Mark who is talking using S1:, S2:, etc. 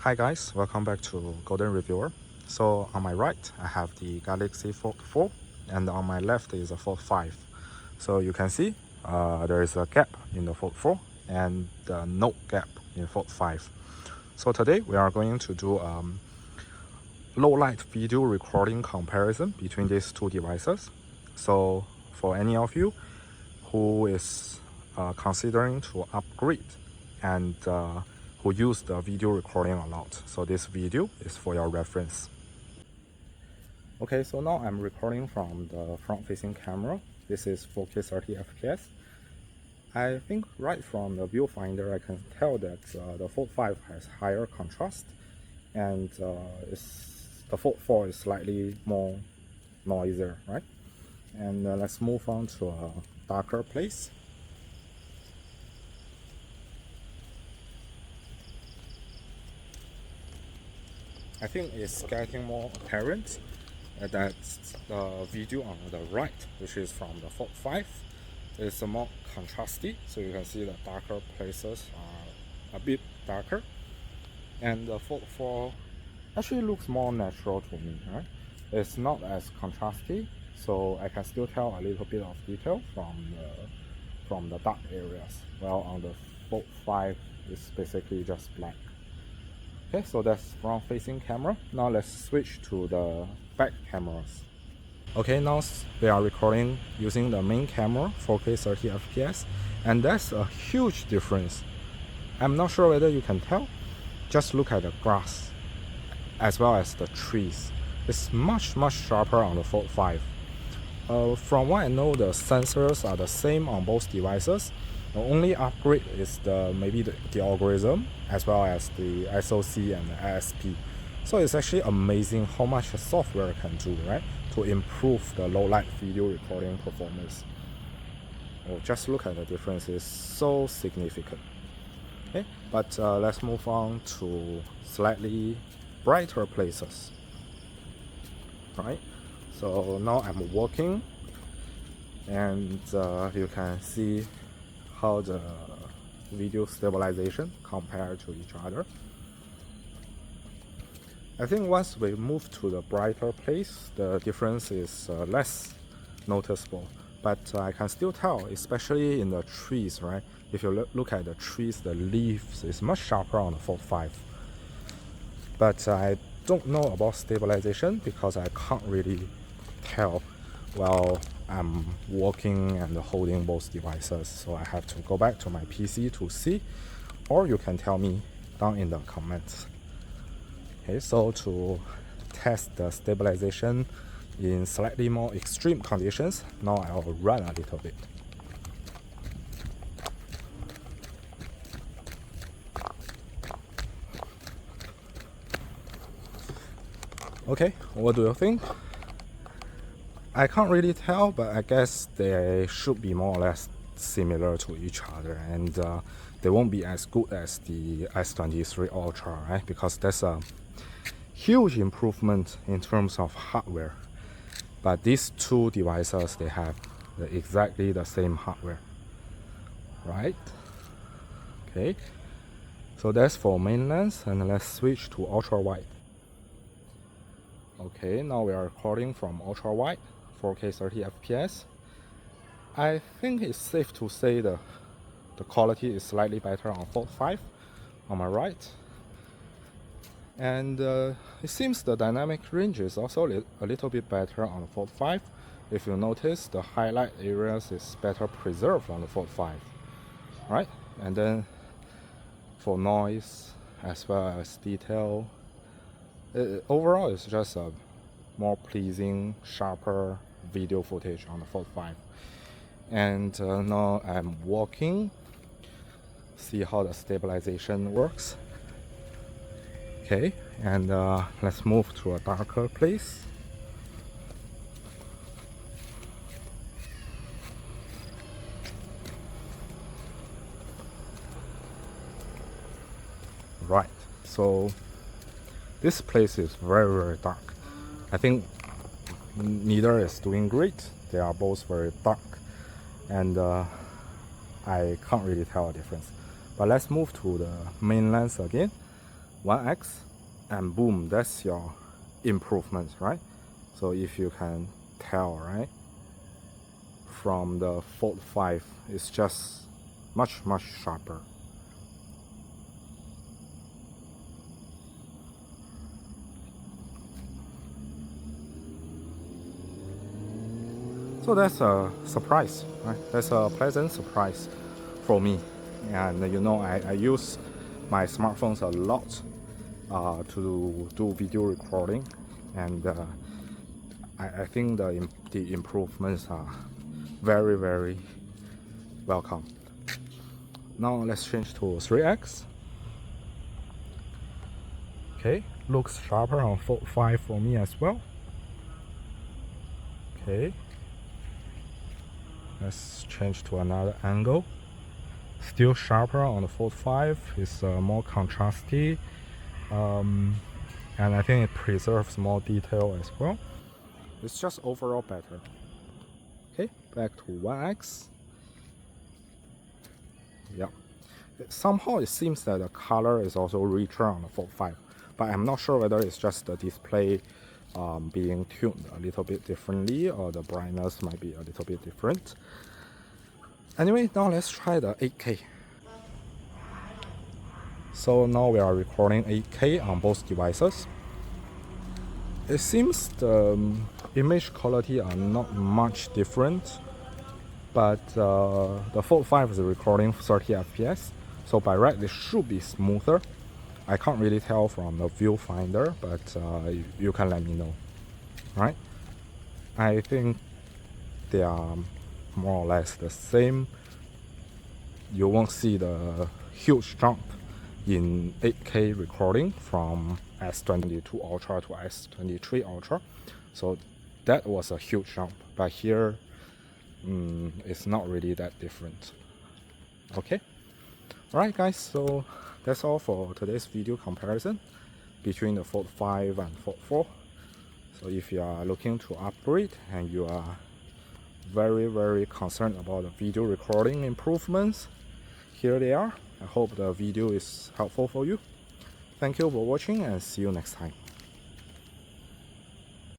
S1: Hi guys, welcome back to Golden Reviewer. So on my right I have the Galaxy Fold 4 and on my left is a Fold 5. So you can see there is a gap in the Fold 4 and no gap in Fold 5. So today we are going to do low light video recording comparison between these two devices. So for any of you who is considering to upgrade and who use the video recording a lot, so this video is for your reference. Okay, so now I'm recording from the front facing camera. This is 4K 30 FPS. I think right from the viewfinder I can tell that the Fold 5 has higher contrast and the Fold 4 is slightly more noisier, right? And let's move on to a darker place. I think it's getting more apparent that the video on the right, which is from the Fold 5, is more contrasty. So you can see the darker places are a bit darker. And the Fold 4 actually looks more natural to me, right? It's not as contrasty, so I can still tell a little bit of detail from the dark areas. While on the Fold 5, it's basically just black. Okay, so that's front facing camera. Now let's switch to the back cameras. Okay, now we are recording using the main camera, 4K 30 FPS, and that's a huge difference. I'm not sure whether you can tell. Just look at the grass as well as the trees. It's much sharper on the Fold 5. From what I know, the sensors are the same on both devices. The only upgrade is maybe the algorithm as well as the SoC and the ISP. So it's actually amazing how much the software can do, right, to improve the low light video recording performance. Oh, just look at the difference, it's so significant. Okay, but let's move on to slightly brighter places. Right, so now I'm walking, and you can see how the video stabilization compared to each other. I think once we move to the brighter place, the difference is less noticeable, but I can still tell, especially in the trees, right? If you look at the trees, the leaves is much sharper on the Fold 5. But I don't know about stabilization because I can't really tell while I'm walking and holding both devices, so I have to go back to my PC to see, or you can tell me down in the comments. Okay, so to test the stabilization in slightly more extreme conditions, now I'll run a little bit. Okay, what do you think? I can't really tell, but I guess they should be more or less similar to each other, and they won't be as good as the S23 Ultra, right? Because that's a huge improvement in terms of hardware. But these two devices, they have exactly the same hardware, right? Okay, so that's for main lens, and let's switch to ultra wide. Okay, now we are recording from ultra wide, 4K 30 FPS. I think it's safe to say the quality is slightly better on Fold 5 on my right. And it seems the dynamic range is also a little bit better on the Fold 5. If you notice, the highlight areas is better preserved on the Fold 5, right? And then for noise as well as detail, overall it's just a more pleasing, sharper video footage on the Fold 5. And now I'm walking, see how the stabilization works. Okay, and let's move to a darker place. Right, so this place is very dark. I think neither is doing great. They are both very dark, and I can't really tell a difference. But let's move to the main lens again. 1x, and boom, that's your improvement, right? So if you can tell, right, from the Fold 5, it's just much sharper. So that's a surprise, right? That's a pleasant surprise for me. And you know, I use my smartphones a lot to do video recording, and I think the improvements are very welcome. Now let's change to 3x. Okay, looks sharper on Fold 5 for me as well. Okay, let's change to another angle. Still sharper on the Fold 5. It's more contrasty, and I think it preserves more detail as well. It's just overall better. Okay, back to 1x. Yeah, somehow it seems that the color is also richer on the Fold 5, but I'm not sure whether it's just the display being tuned a little bit differently, or the brightness might be a little bit different. Anyway, now let's try the 8K. So now we are recording 8K on both devices. It seems the image quality are not much different, but the Fold 5 is recording 30 FPS, so by right it should be smoother. I can't really tell from the viewfinder, but you can let me know, right? I think they are more or less the same. You won't see the huge jump in 8K recording from S22 Ultra to S23 Ultra, so that was a huge jump, but here it's not really that different. Okay, alright guys, so that's all for today's video comparison between the Fold 5 and Fold 4. So if you are looking to upgrade and you are very concerned about the video recording improvements, here they are. I hope the video is helpful for you. Thank you for watching and see you next time.